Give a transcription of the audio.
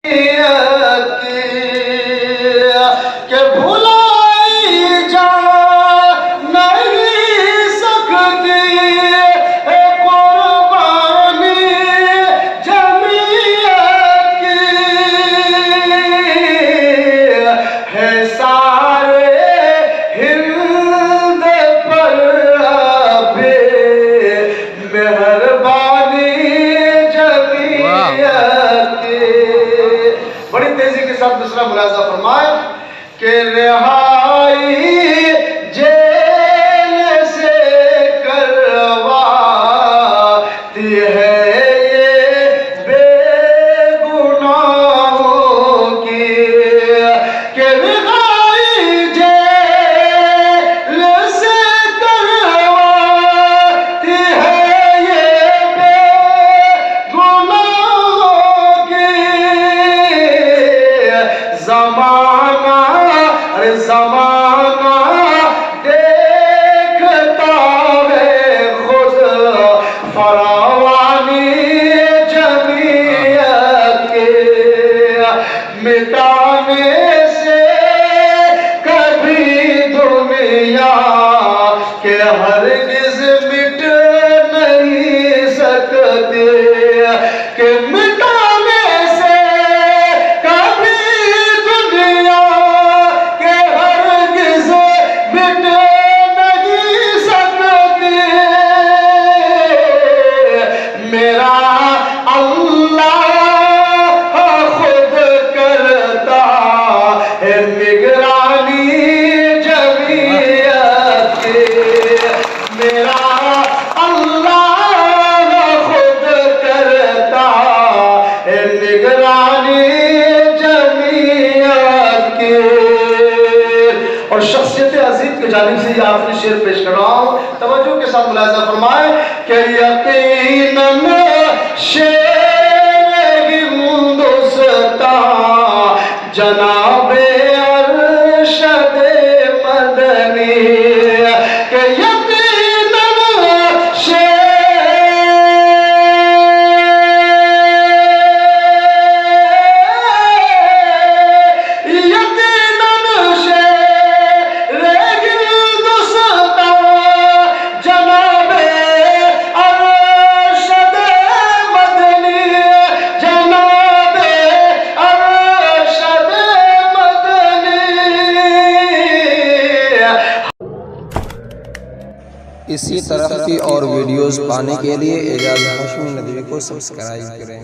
کہ بھلائی جا نہیں سکتی قربانی جمعیت کی ہے سارے ہند پر ابھی مہربانی جمعیت کی۔ بڑی تیزی کے ساتھ دوسرا ملاحظہ فرمائے کہ رہائی جیل سے کرواتی ہے یہ بے گناہوں کی، کہ رہائی جیل سے کرواتی ہے یہ بے گناہوں کی۔ زمانہ دیکھتا ہے خود فراوانی جمعیت کے، مٹانے سے کبھی دنیا کے ہرگز مٹ نہیں سکتے، کہ مٹانے سے کبھی دنیا کے ہرگز مٹ نہیں سکتے۔ میرا اللہ خود کرتا ہے نگرانی جمعیت کی، میرا اللہ خود کرتا ہے نگرانی جمعیت کی۔ اور شخصیت عظیم کی جانب سے یہ آخری شعر پیش کر رہا ہوں، توجہ کے ساتھ ملاحظہ فرمائے کہ یقیناً شیر ہندوستان جناب ارشد مدنی، کہ یقیناً اسی طرح کی اور ویڈیوز پانے کے لیے اعجاز ہاشمی ندوی کو سبسکرائب کریں۔